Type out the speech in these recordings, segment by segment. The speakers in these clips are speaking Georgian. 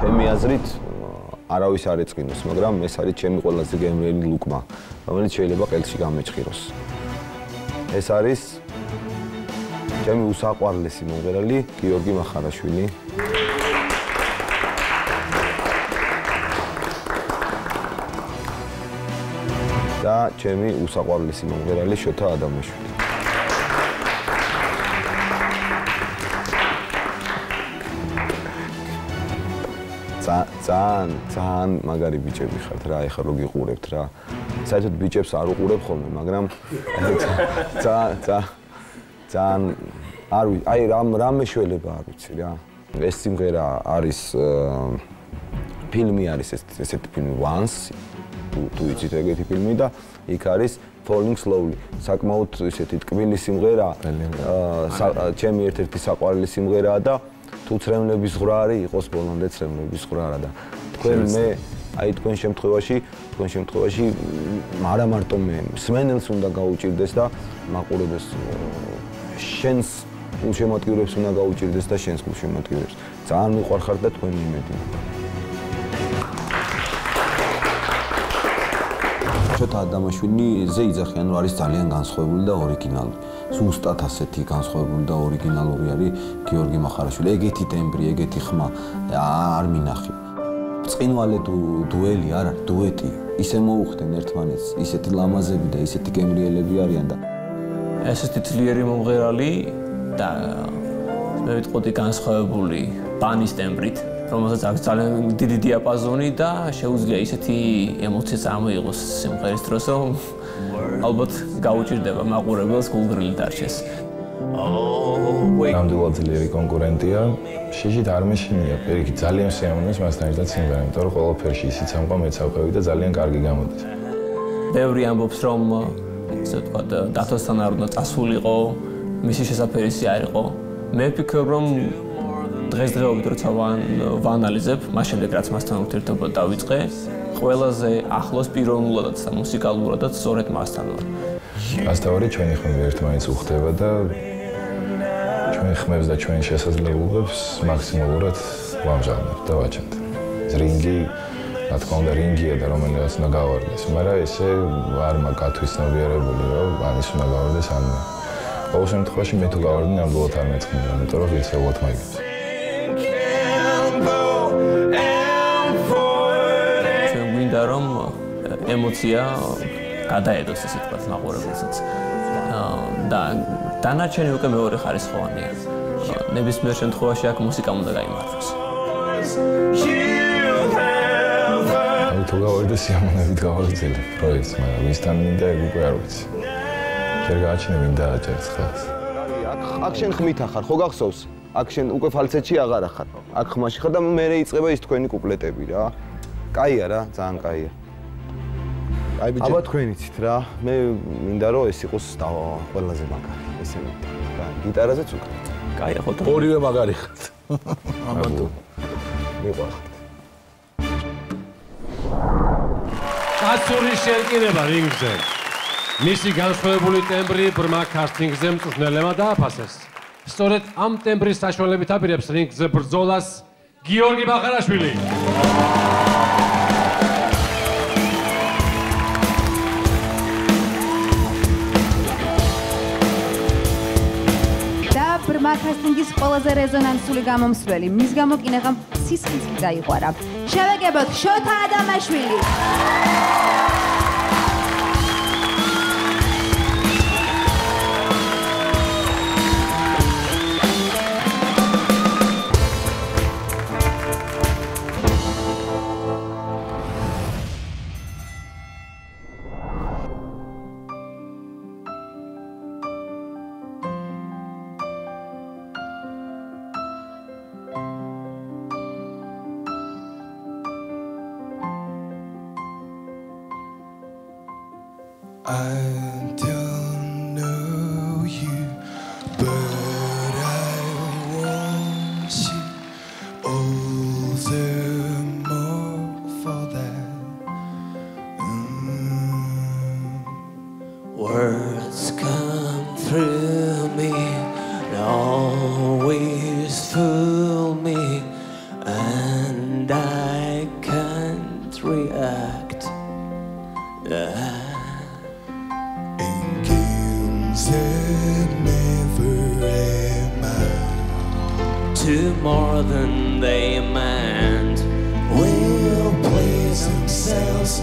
ჩემი აზრით არავის არ ეწყინოს, მაგრამ ეს არის ჩემი ყველაზე გემრიელი ლუკმა, რომელიც შეიძლება ყელში გამეჭხიროს. ეს არის ჩემი უსაყვარლესი მომღერალი გიორგი მახარაშვილი. და ჩემი უსაყვარლესი მომღერალი შოთა ადამაშვილი. ძალიან მაგარი ბიჭები ხართ რა, ეხლა რო გიყურებთ რა. საერთოდ ბიჭებს არ უყურებ ხოლმე, მაგრამ ძალიან აი რამ მეშველება არ ვიცი რა. ეს სიმღერა არის ფილმი არის ესეთი ფილმი Once თუ იცით ეგეთი ფილმი და იქ არის Falling Slowly. საკმაოდ ესეთი ტკბილი სიმღერა, ჩემი ერთ-ერთი საყვარელი სიმღერაა და თუ ცრემლების ზღვრა არის, იყოს ბოლომდე ცრემლების ზღვრა და თქვენ თქვენ შემთხვევაში არა მარტო მე მსმენელს უნდა გაუჭირდეს და მაყურებელს შენს გულშემატკივრებს უნდა გაუჭირდეს და შენს გულშემატკივრებს. ძალიან მიყვარხართ და თქვენი იმედი. შოთა ადამაშვილიზე იძახიან რომ არის ძალიან განსხვავებული და ორიგინალური. ზუსტად ასეთი განსხვავებული და ორიგინალური არის გიორგი მახარაშვილი. ეგეთი ტემბრი, ეგეთი ხმა არ მინახი. ბრწყინვალე დუელი არ არის, დუეტი. ისე მოუხდნენ ერთმანეთს, ისეთი ლამაზები და ისეთი გემრიელები არიან და ესეთი ძლიერი მომღერალი და მე ვიტყოდი განსხვავებული ბანის ტემბრით, რომელსაც აქვს ძალიან დიდი დიაპაზონი და შეუძლია ისეთი ემოცია წარმოიღოს სიმღერის დროს, რომ ალბათ გაუჭირდება მაყურებელს გულგრილი დარჩეს. ნამდვილად ძლიერი კონკურენტია. შიშით არ მეშინია, პირიქით ძალიან შეამონებს მასთან ერთად სიმღერა, იმიტომ რომ ყველაფერში ისიც ამყვა მეცავყევი და ძალიან კარგი გამოდის. ბევრი ამბობს, რომ ისე ვთქვათ, დათოსთან არ უნდა წასულიყო, მისი შესაფერისი არ იყო. მე ვფიქრობ, რომ დღესდღეობით როცა ვანალიზებ, მას შემდეგ რაც მასთან ურთიერთობა დავიწყე, ყველაზე ახლოს პიროვნულადაც და მუსიკალურადაც სწორედ მასთან ვარ. ასთავარი ჩვენი ხმები ერთმანეთს უხდება და ჩვენ ხმებს და ჩვენ შესაძლებლობებს მაქსიმალურად ვამჟღავნებთ და ვაჩენთ. რინგი, რა თქმა უნდა, რინგია და რომელიღაც უნდა გავარდეს, მაგრამ ესე არ მაქვს გათვითცნობიერებული, რომ ანის უნდა გავარდეს ან მე. ყოველ შემთხვევაში მე თუ გავარდი, ნამდვილად არ მეწყნია, იმიტომ რომ ღირსეულად მაიგებს. ჩვენ გვინდა რომ ემოცია გადაედოს ესე თქვა მაყურებელსაც. და დანარჩენი უკვე მეორე ხარისხოვანია. ნებისმიერ შემთხვევაში აქ მუსიკა უნდა გაიმართოს. თუ გავარდი სიამოვნებით გავაგრძელე პროექტს, მაგრამ ვისთან მინდა ეგ უკვე არ ვიცი. შენ გააჩინე მინდა აჭერს ხელს. აქ შენ ხმით ახარ, ხო გახსოვს? აქ შენ უკვე ფალცეტში აღარ ახარ. აქ ხმაში ხარ და მე იწყება ის თქვენი კუპლეტები რა. კაია რა, ძალიან კაია. აი ბიჭო, აბა თქვენ იცით რა, მე მინდა რომ ეს იყოს ყველაზე მაგარი, ესე მინდა. და გიტარაზეც უკვე. კაია ხო და ორივე მაგარი ხართ. აბა თუ მიყვარხარ. კაცური შერკინება რინგზე. მისი განსხვავებული ტემბრი ბრმა ქართლინგზე მწვრთნელებმა დააფასეს. სწორედ ამ ტემბრის საშუალებით აპირებს რინგზე ბრძოლას გიორგი მახარაშვილი. ბრმა ქართლინგის ყველაზე რეზონანსული გამომსვლელი, მის გამო კინაღამ სისხლიც კი დაიყვარა. შევეგებოთ შოთა ადამაშვილი. I don't know you, but I want you all the more for that. Words come through me, and always fool me, and and I can't react. In games that never amount to more than they meant, will play themselves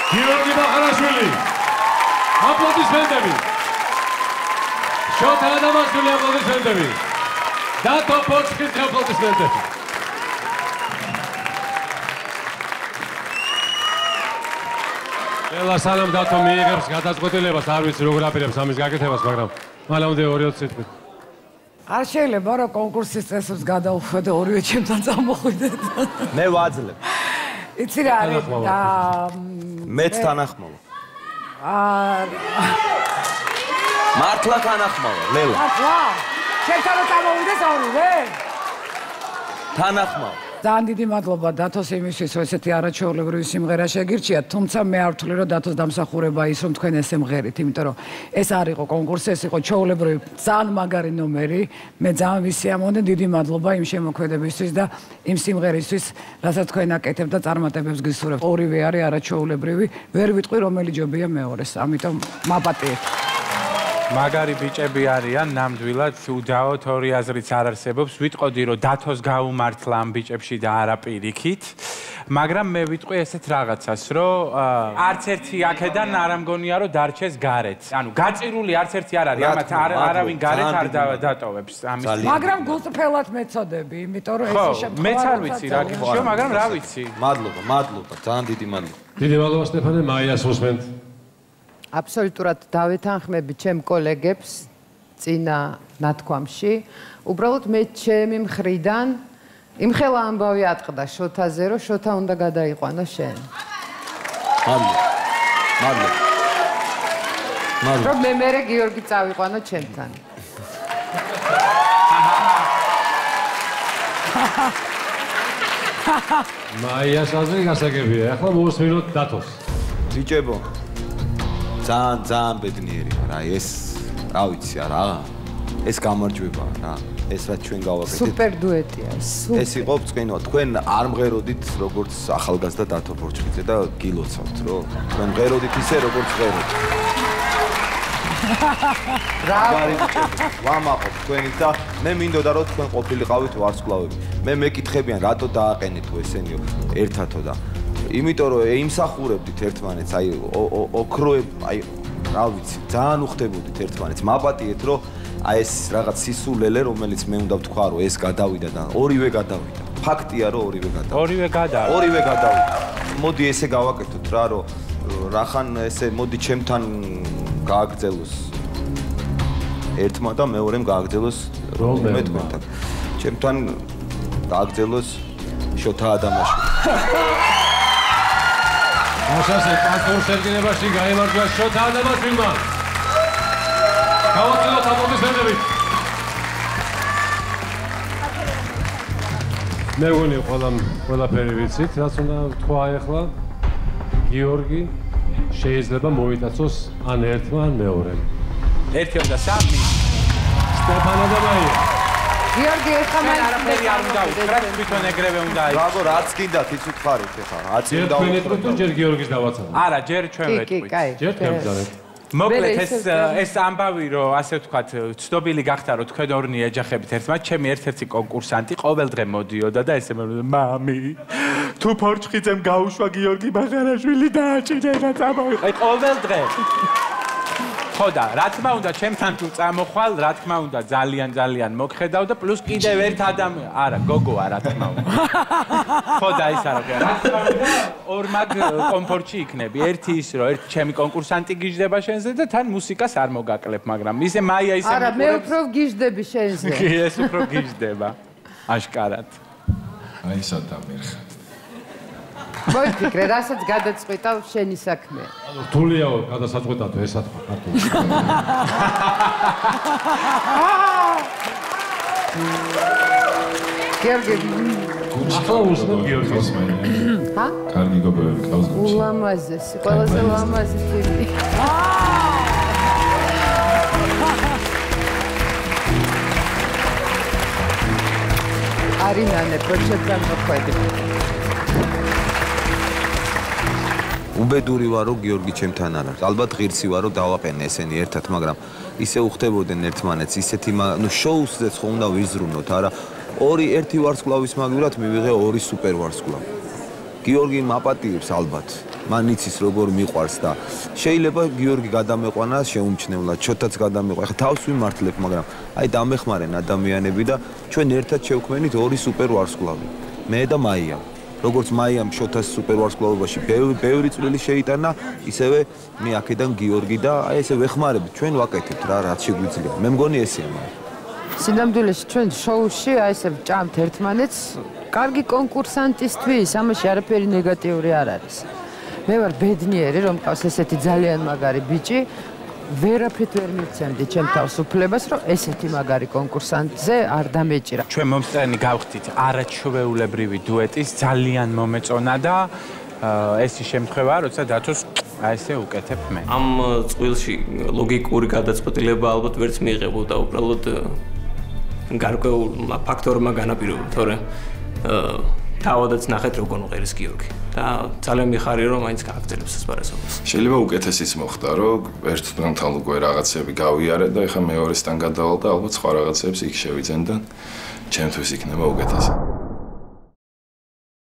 გიორგი ბახარაშვილი, აპლოდისმენტები. შოთა ადამიანაშვილი, აპლოდისმენტები. დათო ფოცხის აპლოდისმენტები. ყველა სანამ დათო მიიღებს გადაწყვეტილებას, არ ვიცი როგორ აპირებს ამის გაკეთებას, მაგრამ მალამდე 2-20 სიტყვით. არ შეიძლება რომ კონკურსის წესებს გადაუხვიდე და ორივე ჩემთან წამოხვიდეთ. მე ვაძლევ. იცი რა არის და მეც თანახმოვა. მართლა თანახმოვა, ლელა. მართლა? ჩემთან რომ წამოვიდეს ორივე? თანახმოვა. ძალიან დიდი მადლობა დათოს იმისთვის, რომ ესეთი არაჩვეულებრივი სიმღერა შეგირჩიათ, თუმცა მე არ ვთვლი, რომ დათოს დამსახურება ის, რომ თქვენ ესე მღერით, იმიტომ რომ ეს არ იყო კონკურსი, ეს იყო ჩვეულებრივი ძალიან მაგარი ნომერი. მე ძალიან ვისიამოვნე, დიდი მადლობა იმ შემოქმედებისთვის და იმ სიმღერისთვის, რასაც თქვენ აკეთებთ და წარმატებებს გისურვებთ. ორივე არის არაჩვეულებრივი, ვერ ვიტყვი რომელი ჯობია მეორეს, ამიტომ მაპატიეთ. მაგარი ბიჭები არიან, ნამდვილად უდაოდ ორი აზრიც არ არსებობს. ვიტყოდი, რომ დათოს გაუმართლა ამ ბიჭებში და არა პირიქით. მაგრამ მე ვიტყვი ესეთ რაღაცას, რომ არც ერთი აქედან არ ამგონია, რომ დარჩეს გარეთ. ანუ გაწირული არც ერთი არ არის, ამათ არავინ გარეთ არ დატოვებს ამის. მაგრამ გულწრფელად მეწოდები, იმიტომ რომ ეს შემთხვევა მეც არ ვიცი რა გიხშო, მაგრამ რა ვიცი. მადლობა, ძალიან დიდი მადლობა. დიდი მადლობა სტეფანე, მაიას უსმენთ. აბსოლუტურად დავეთანხმები ჩემ კოლეგებს წინა ნათქვამში. უბრალოდ მე ჩემი მხრიდან იმხელა ამბავი ატყდა შოთაზე, რომ შოთა უნდა გადაიყვანო შენ. მადლობა. რომ მე გიორგი წავიყვანო ჩემთან. მაიას აზრი გასაგებია. ახლა მოვუსმინოთ დათოს. ბიჭებო. ძალიან ბედნიერი ვარ. აი ეს, რა ვიცი რა. ეს გამარჯვებაა რა. ეს რაც ჩვენ გავაკეთეთ. სუპერ დუეტია. ეს იყო წკინო. თქვენ არ მღეროდით როგორც ახალგაზრდა დათო ბორჩხიძე და გილოცავთ, რომ თქვენ მღეროდით ისე როგორც მღეროდით. ვამაყობ თქვენით და მე მინდოდა რომ თქვენ ყოფილიყავით ვარსკვლავები. მე მეკითხებიან რატო დააყენეთო ესენიო ერთათო და იმიტომ რომ იმსახურებდით ერთმანეთს, აი ოქროებ, აი რა ვიცი, ძალიან უხდებოდით ერთმანეთს. მაპატიეთ რომ აი ეს რაღაც სისულელე რომელიც მე უნდა ვთქვა რომ ეს გადავიდა და ორივე გადავიდა. ფაქტია რომ ორივე გადავიდა. მოდი ესე გავაკეთოთ რა რომ რახან ესე მოდი ჩემთან გააგრძელოს ერთმა და მეორემ გააგრძელოს მე თქვენთან. ჩემთან გააგრძელოს შოთა ადამიანში. ასე პასპორტ შეგნებაში გაიმარჯვა შოთა ადამიანშვილმა. გავაცილოთ აპლოდისმენტებით. მე ვგონი ყველაფერი ვიცით, რაც უნდა ვთქვა ახლა. გიორგი შეიძლება მოიტაცოს ან ერთმა, ან მეორემ. ერთი და სამი. სტეფანო და მაია. გიორგი ერთხელ არაფერი არ უნდა უთხრათ, თვითონ ეგრევე უნდა აი. რაგო რაც გინდათ იცით ხარით ახლა, რაც უნდა უთხრათ. ჯერ გიორგის დავაცალოთ. არა, ჯერ ჩვენ ვეთქვით. ჯერ თქვენ ბრძანეთ. მოკლედ ეს ამბავი რომ ასე ვთქვათ, ცნობილი გახდა რომ თქვენ ორნი ეჯახებით ერთმანეთს, ჩემი ერთ-ერთი კონკურსანტი ყოველ დღე მოდიოდა და ესე მეროდა მამი თუ ფორჩხიძემ გაუშვა გიორგი ბაღარაშვილი დააჭირა წამოვიყე ყოველ დღე. ხო და რა თქმა უნდა ჩემთან თუ წამოხვალ, რა თქმა უნდა ძალიან მოგხედავ და პლუს კიდევ ერთ ადამიანი, არა, გოგოა რა თქმა უნდა. ხო და ის არა, რა თქმა უნდა ორმაგ კომფორტში იქნები. ერთი ის რომ ერთი ჩემი კონკურსანტი გიждდება შენზე და თან მუსიკას არ მოგაკლებ, მაგრამ ისე მაია ისე არა, მე უფრო გიждები შენზე. კი, ეს უფრო გიждდება. აშკარად. აი სადამერხა. მოიფიქრე, რასაც გადაწყვიტავ შენი საქმე. რთულია გადასაწყვეტათო ესა თქვა ქართულად. გიორგი. ახლა უსმენ გიორგის მაინც. ჰა? კარგი გოგოები ყავს გუნდში. ულამაზესი, ყველაზე ულამაზესი თვილი. არინანე პროჩეტრან მოხვედი. უბედური ვარო გიორგი ჩემთან არ არის. ალბათ ღირსი ვარო დავაყენე ესენი ერთად, მაგრამ ისე უხდებოდნენ ერთმანეთს, ისეთი შოუსზეც ხო უნდა ვიზრუნოთ, არა? ერთი ვარსკვლავის მაგივრად მივიღე ორი სუპერ ვარსკვლავი. გიორგი მაპატიებს ალბათ. მან იცის როგორ მიყვარს და შეიძლება გიორგი გადამეყვანა შეუმჩნევლად, შოთაც გადამეყვანა. ხა თავს ვიმართლებ, მაგრამ აი დამეხმარენ ადამიანები და ჩვენ ერთად შევქმნით ორი სუპერ ვარსკვლავი. მე და მაია. როგორც მაიამ შოთას სუპერ ვარსკვლავობაში ბევრი წვლილი შეიტანა, ისევე მე აქედან გიორგი და აი ესე ვეხმარებით, ჩვენ ვაკეთებთ რა, რაც შეგვიძლია. მე მგონი ესეა მაგრამ. სინამდვილეში ჩვენ შოუში აი ესე ვჭამთ ერთმანეთს, კარგი კონკურსანტისთვის, ამაში არაფერი ნეგატიური არ არის. მე ვარ ბედნიერი, რომ მყავს ესეთი ძალიან მაგარი ბიჭი. ვერაფრით ვერ მიცემდი ჩემ თავისუფლებას, რომ ესეთი მაგარი კონკურსანტზე არ დამეჭირა. ჩვენ მომსწრენი გავხდით არაჩვეულებრივი დუეტის, ძალიან მომეწონა და ეს ის შემთხვევა, როცა დათოს აი ესე უკეთებ მე. ამ წყვილში ლოგიკური გადაწყვეტილება ალბათ ვერც მიიღებოდა, უბრალოდ გარკვეულმა ფაქტორმა განაპირობა, თორემ თავადაც ნახეთ როგორ მღერის გიორგი და ძალიან მიხარია რომ მაინც გააგრძელებს ეს პარასობას. შეიძლება უკეთესიც მოხდა, რომ ერთდღეთან უკვე რაღაცები გავიარე და ეხა მეორესთან გადავალ და ალბათ სხვა რაღაცებს იქ შევიძენ და ჩემთვის იქნება უკეთესი.